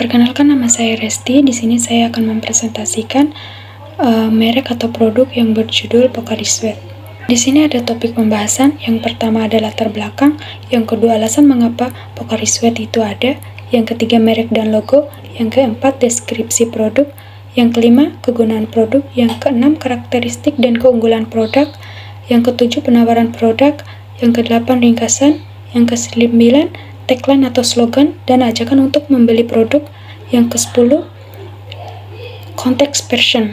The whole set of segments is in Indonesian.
Perkenalkan, nama saya Resti. Di sini saya akan mempresentasikan merek atau produk yang berjudul Pocari Sweat. Di sini ada topik pembahasan. Yang pertama ada latar belakang, yang kedua alasan mengapa Pocari Sweat itu ada, yang ketiga merek dan logo, yang keempat deskripsi produk, yang kelima kegunaan produk, yang keenam karakteristik dan keunggulan produk, yang ketujuh penawaran produk, yang kedelapan ringkasan, yang kesembilan tagline atau slogan dan ajakan untuk membeli produk, yang ke-10 konteks version.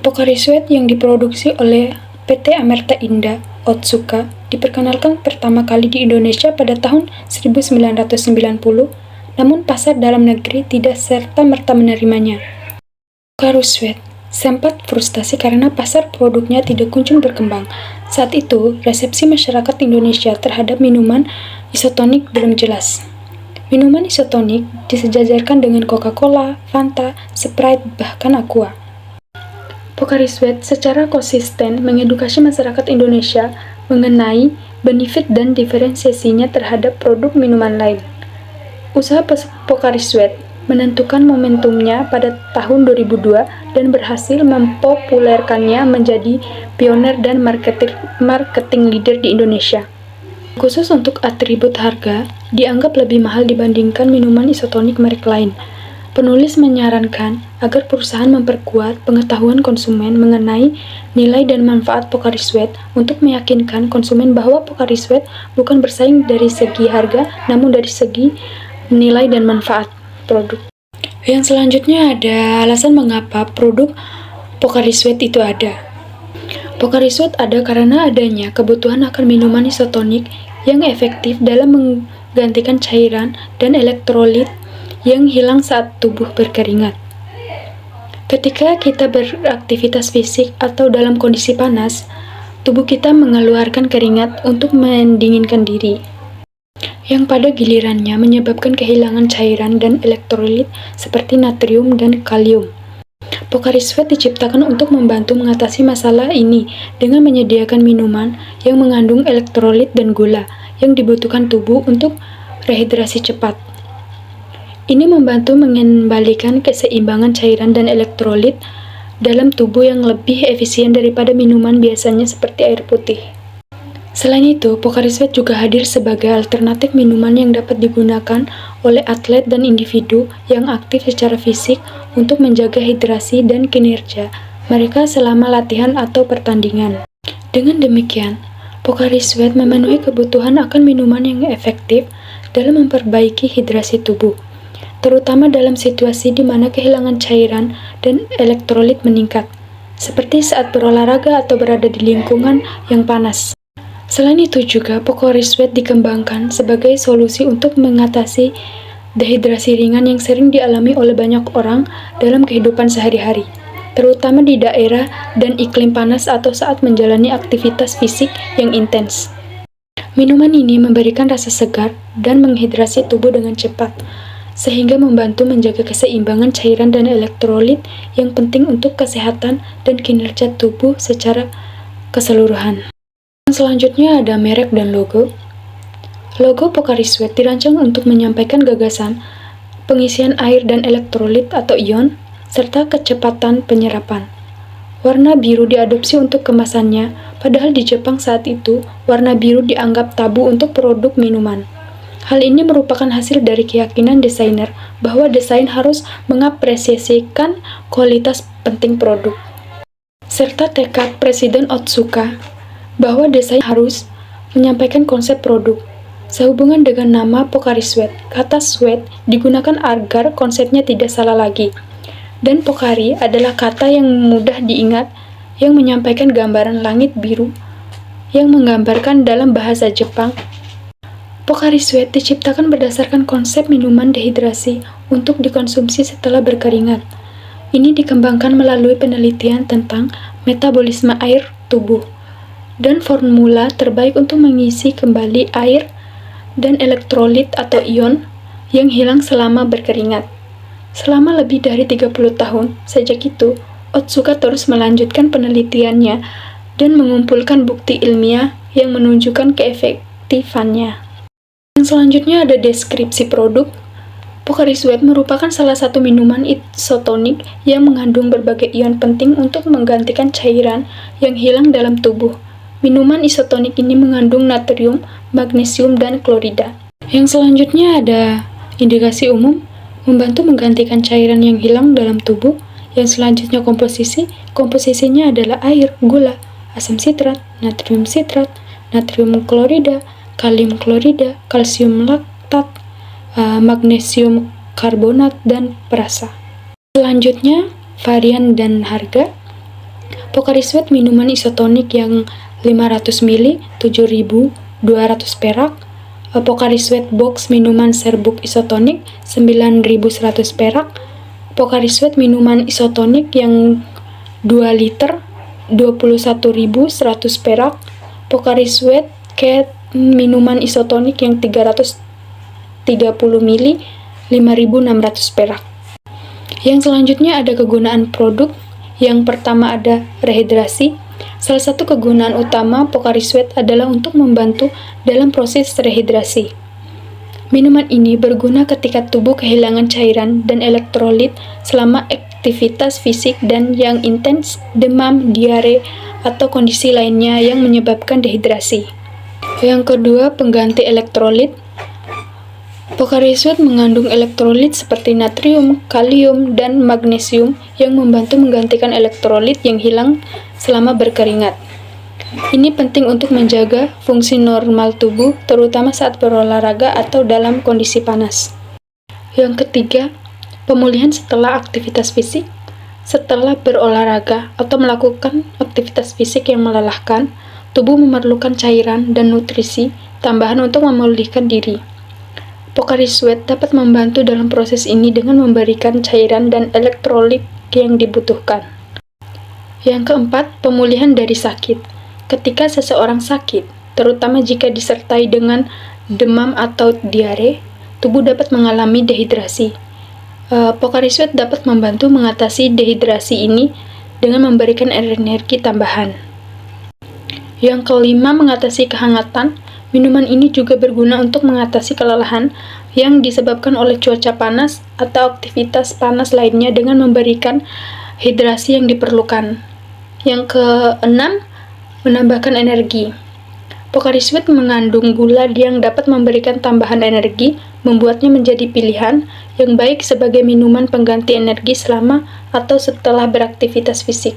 Pocari Sweat yang diproduksi oleh PT Amerta Indah Otsuka diperkenalkan pertama kali di Indonesia pada tahun 1990, namun pasar dalam negeri tidak serta-merta menerimanya. Pocari Sweat sempat frustasi karena pasar produknya tidak kunjung berkembang. Saat itu, resepsi masyarakat Indonesia terhadap minuman isotonik belum jelas. Minuman isotonik disejajarkan dengan Coca-Cola, Fanta, Sprite, bahkan Aqua. Pocari Sweat secara konsisten mengedukasi masyarakat Indonesia mengenai benefit dan diferensiasinya terhadap produk minuman lain. Usaha Pocari Sweat menentukan momentumnya pada tahun 2002 dan berhasil mempopulerkannya menjadi pioner dan marketing leader di Indonesia. Khusus untuk atribut harga, dianggap lebih mahal dibandingkan minuman isotonik merek lain. Penulis menyarankan agar perusahaan memperkuat pengetahuan konsumen mengenai nilai dan manfaat Pocari Sweat untuk meyakinkan konsumen bahwa Pocari Sweat bukan bersaing dari segi harga, namun dari segi nilai dan manfaat produk. Yang selanjutnya ada alasan mengapa produk Pocari Sweat itu ada. Pocari Sweat ada karena adanya kebutuhan akan minuman isotonik yang efektif dalam menggantikan cairan dan elektrolit yang hilang saat tubuh berkeringat. Ketika kita beraktivitas fisik atau dalam kondisi panas, tubuh kita mengeluarkan keringat untuk mendinginkan diri, yang pada gilirannya menyebabkan kehilangan cairan dan elektrolit seperti natrium dan kalium. Pocari Sweat diciptakan untuk membantu mengatasi masalah ini dengan menyediakan minuman yang mengandung elektrolit dan gula yang dibutuhkan tubuh untuk rehidrasi cepat. Ini membantu mengembalikan keseimbangan cairan dan elektrolit dalam tubuh yang lebih efisien daripada minuman biasanya seperti air putih. Selain itu, Pocari Sweat juga hadir sebagai alternatif minuman yang dapat digunakan oleh atlet dan individu yang aktif secara fisik untuk menjaga hidrasi dan kinerja mereka selama latihan atau pertandingan. Dengan demikian, Pocari Sweat memenuhi kebutuhan akan minuman yang efektif dalam memperbaiki hidrasi tubuh, terutama dalam situasi di mana kehilangan cairan dan elektrolit meningkat, seperti saat berolahraga atau berada di lingkungan yang panas. Selain itu juga, Pocari Sweat dikembangkan sebagai solusi untuk mengatasi dehidrasi ringan yang sering dialami oleh banyak orang dalam kehidupan sehari-hari, terutama di daerah dan iklim panas atau saat menjalani aktivitas fisik yang intens. Minuman ini memberikan rasa segar dan menghidrasi tubuh dengan cepat, sehingga membantu menjaga keseimbangan cairan dan elektrolit yang penting untuk kesehatan dan kinerja tubuh secara keseluruhan. Selanjutnya ada merek dan logo. Logo Pocari Sweat dirancang untuk menyampaikan gagasan pengisian air dan elektrolit atau ion, serta kecepatan penyerapan. Warna biru diadopsi untuk kemasannya, padahal di Jepang saat itu, warna biru dianggap tabu untuk produk minuman. Hal ini merupakan hasil dari keyakinan desainer bahwa desain harus mengapresiasikan kualitas penting produk, serta tekad Presiden Otsuka bahwa desain harus menyampaikan konsep produk. Sehubungan dengan nama Pocari Sweat, kata sweat digunakan agar konsepnya tidak salah lagi. Dan Pocari adalah kata yang mudah diingat yang menyampaikan gambaran langit biru yang menggambarkan dalam bahasa Jepang. Pocari Sweat diciptakan berdasarkan konsep minuman dehidrasi untuk dikonsumsi setelah berkeringat. Ini dikembangkan melalui penelitian tentang metabolisme air tubuh dan formula terbaik untuk mengisi kembali air dan elektrolit atau ion yang hilang selama berkeringat. Selama lebih dari 30 tahun, sejak itu, Otsuka terus melanjutkan penelitiannya dan mengumpulkan bukti ilmiah yang menunjukkan keefektifannya. Yang selanjutnya ada deskripsi produk. Pocari Sweat merupakan salah satu minuman isotonik yang mengandung berbagai ion penting untuk menggantikan cairan yang hilang dalam tubuh. Minuman isotonik ini mengandung natrium, magnesium, dan klorida. Yang selanjutnya ada indikasi umum, membantu menggantikan cairan yang hilang dalam tubuh. Yang selanjutnya komposisinya adalah air, gula, asam sitrat, natrium klorida, kalium klorida, kalsium laktat, magnesium karbonat, dan perasa. Selanjutnya, varian dan harga. Pocari Sweat minuman isotonik yang 500 ml 7.200 perak. Pocari Sweat box minuman serbuk isotonik 9.100 perak. Pocari Sweat minuman isotonik yang 2 liter 21.100 perak. Pocari Sweat Cat minuman isotonik yang 330 ml 5.600 perak. Yang selanjutnya ada kegunaan produk. Yang pertama ada rehidrasi. Salah satu kegunaan utama Pocari Sweat adalah untuk membantu dalam proses rehidrasi. Minuman ini berguna ketika tubuh kehilangan cairan dan elektrolit selama aktivitas fisik dan yang intens, demam, diare, atau kondisi lainnya yang menyebabkan dehidrasi. Yang kedua, pengganti elektrolit. Pocari Sweat mengandung elektrolit seperti natrium, kalium, dan magnesium yang membantu menggantikan elektrolit yang hilang selama berkeringat. Ini penting untuk menjaga fungsi normal tubuh, terutama saat berolahraga atau dalam kondisi panas. Yang ketiga, pemulihan setelah aktivitas fisik. Setelah berolahraga atau melakukan aktivitas fisik yang melelahkan, tubuh memerlukan cairan dan nutrisi tambahan untuk memulihkan diri. Pocari Sweat dapat membantu dalam proses ini dengan memberikan cairan dan elektrolit yang dibutuhkan. Yang keempat, pemulihan dari sakit. Ketika seseorang sakit, terutama jika disertai dengan demam atau diare, tubuh dapat mengalami dehidrasi. Pocari Sweat dapat membantu mengatasi dehidrasi ini dengan memberikan energi tambahan. Yang kelima, mengatasi kehangatan. Minuman ini juga berguna untuk mengatasi kelelahan yang disebabkan oleh cuaca panas atau aktivitas panas lainnya dengan memberikan hidrasi yang diperlukan. Yang keenam, menambahkan energi. Pocari Sweat mengandung gula yang dapat memberikan tambahan energi, membuatnya menjadi pilihan yang baik sebagai minuman pengganti energi selama atau setelah beraktivitas fisik.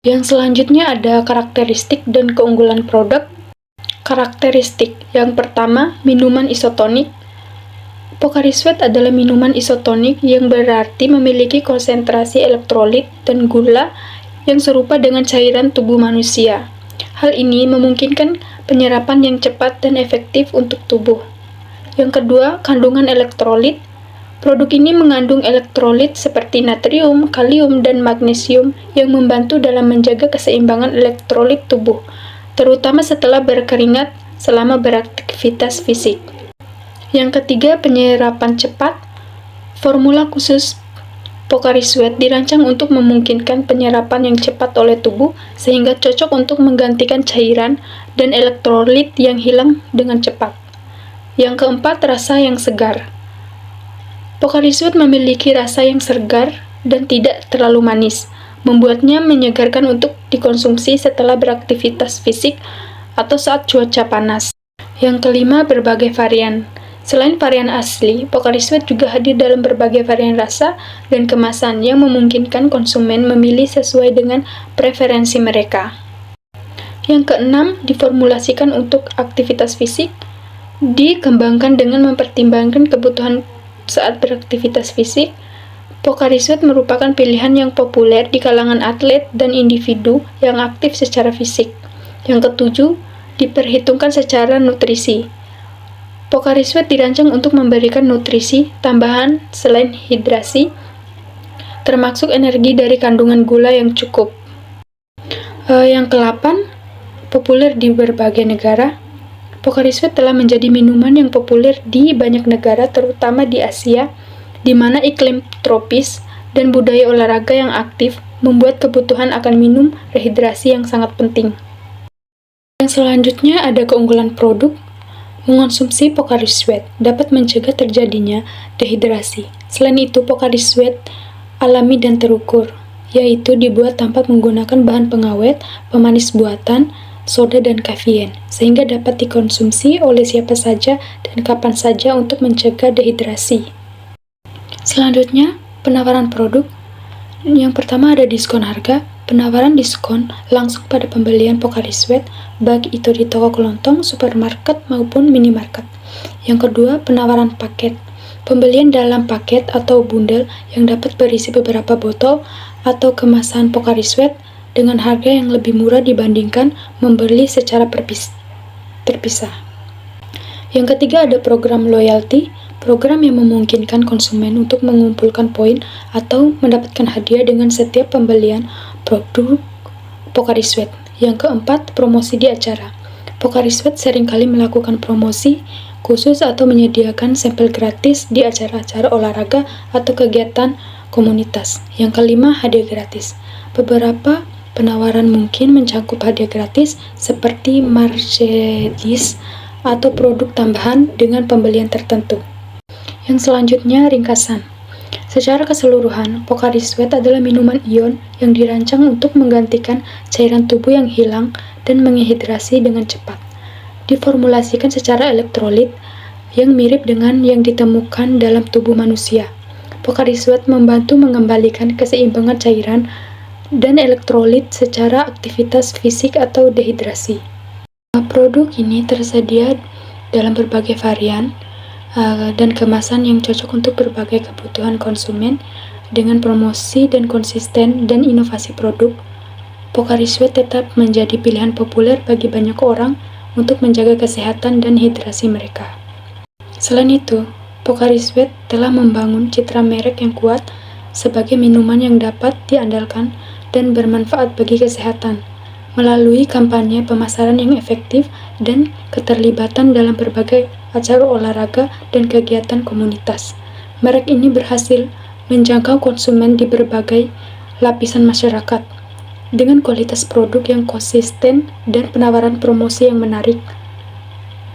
Yang selanjutnya ada karakteristik dan keunggulan produk. Karakteristik yang pertama, minuman isotonik. Pocari Sweat adalah minuman isotonik yang berarti memiliki konsentrasi elektrolit dan gula yang serupa dengan cairan tubuh manusia. Hal ini memungkinkan penyerapan yang cepat dan efektif untuk tubuh. Yang kedua, kandungan elektrolit. Produk ini mengandung elektrolit seperti natrium, kalium, dan magnesium yang membantu dalam menjaga keseimbangan elektrolit tubuh, terutama setelah berkeringat selama beraktivitas fisik. Yang ketiga, penyerapan cepat. Formula khusus Pocari Sweat dirancang untuk memungkinkan penyerapan yang cepat oleh tubuh sehingga cocok untuk menggantikan cairan dan elektrolit yang hilang dengan cepat. Yang keempat, rasa yang segar. Pocari Sweat memiliki rasa yang segar dan tidak terlalu manis, membuatnya menyegarkan untuk dikonsumsi setelah beraktivitas fisik atau saat cuaca panas. Yang kelima, berbagai varian. Selain varian asli, Pocari Sweat juga hadir dalam berbagai varian rasa dan kemasan yang memungkinkan konsumen memilih sesuai dengan preferensi mereka. Yang keenam, diformulasikan untuk aktivitas fisik, dikembangkan dengan mempertimbangkan kebutuhan saat beraktivitas fisik. Pocari Sweat merupakan pilihan yang populer di kalangan atlet dan individu yang aktif secara fisik. Yang ketujuh, diperhitungkan secara nutrisi. Pocari Sweat dirancang untuk memberikan nutrisi tambahan selain hidrasi, termasuk energi dari kandungan gula yang cukup. Yang ke-8, populer di berbagai negara. Pocari Sweat telah menjadi minuman yang populer di banyak negara, terutama di Asia, di mana iklim tropis dan budaya olahraga yang aktif membuat kebutuhan akan minum rehidrasi yang sangat penting. Yang selanjutnya ada keunggulan produk. Mengonsumsi Pocari Sweat dapat mencegah terjadinya dehidrasi. Selain itu, Pocari Sweat alami dan terukur, yaitu dibuat tanpa menggunakan bahan pengawet, pemanis buatan, soda, dan kafein, sehingga dapat dikonsumsi oleh siapa saja dan kapan saja untuk mencegah dehidrasi. Selanjutnya, penawaran produk. Yang pertama ada diskon harga. Penawaran diskon langsung pada pembelian Pocari Sweat, baik itu di toko kelontong, supermarket, maupun minimarket. Yang kedua, penawaran paket. Pembelian dalam paket atau bundel yang dapat berisi beberapa botol atau kemasan Pocari Sweat dengan harga yang lebih murah dibandingkan membeli secara terpisah. Yang ketiga ada program loyalty. Program yang memungkinkan konsumen untuk mengumpulkan poin atau mendapatkan hadiah dengan setiap pembelian produk Pocari Sweat. Yang keempat, promosi di acara. Pocari Sweat seringkali melakukan promosi khusus atau menyediakan sampel gratis di acara-acara olahraga atau kegiatan komunitas. Yang kelima, hadiah gratis. Beberapa penawaran mungkin mencakup hadiah gratis seperti merchandise atau produk tambahan dengan pembelian tertentu. Yang selanjutnya, ringkasan. Secara keseluruhan, Pocari Sweat adalah minuman ion yang dirancang untuk menggantikan cairan tubuh yang hilang dan menghidrasi dengan cepat. Diformulasikan secara elektrolit yang mirip dengan yang ditemukan dalam tubuh manusia. Pocari Sweat membantu mengembalikan keseimbangan cairan dan elektrolit secara aktivitas fisik atau dehidrasi. Produk ini tersedia dalam berbagai varian dan kemasan yang cocok untuk berbagai kebutuhan konsumen. Dengan promosi dan konsisten dan inovasi produk, Pocari Sweat tetap menjadi pilihan populer bagi banyak orang untuk menjaga kesehatan dan hidrasi mereka. Selain itu, Pocari Sweat telah membangun citra merek yang kuat sebagai minuman yang dapat diandalkan dan bermanfaat bagi kesehatan melalui kampanye pemasaran yang efektif dan keterlibatan dalam berbagai acara olahraga dan kegiatan komunitas. Merek ini berhasil menjangkau konsumen di berbagai lapisan masyarakat dengan kualitas produk yang konsisten dan penawaran promosi yang menarik.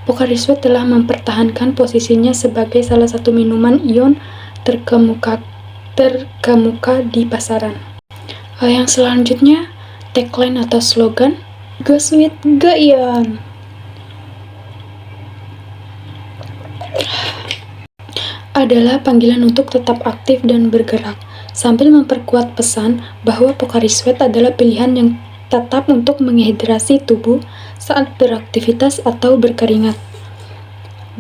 Pocari Sweat telah mempertahankan posisinya sebagai salah satu minuman ion terkemuka di pasaran. Yang selanjutnya, tagline atau slogan, Go Sweet, Go Ion. Adalah panggilan untuk tetap aktif dan bergerak, sambil memperkuat pesan bahwa Pocari Sweat adalah pilihan yang tetap untuk menghidrasi tubuh saat beraktivitas atau berkeringat.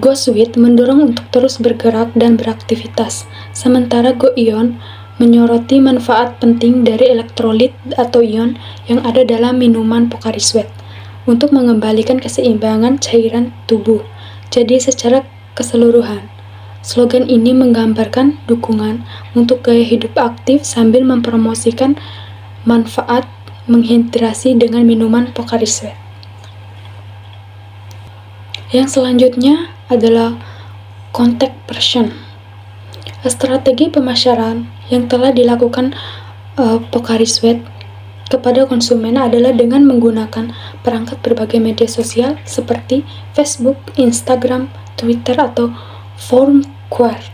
Go Sweet mendorong untuk terus bergerak dan beraktivitas, sementara Go Ion menyoroti manfaat penting dari elektrolit atau ion yang ada dalam minuman Pocari Sweat untuk mengembalikan keseimbangan cairan tubuh. Jadi secara keseluruhan, slogan ini menggambarkan dukungan untuk gaya hidup aktif sambil mempromosikan manfaat menghidrasi dengan minuman Pocari Sweat. Yang selanjutnya adalah contact person. Strategi pemasaran yang telah dilakukan Pocari Sweat kepada konsumen adalah dengan menggunakan perangkat berbagai media sosial seperti Facebook, Instagram, Twitter, atau Foursquare.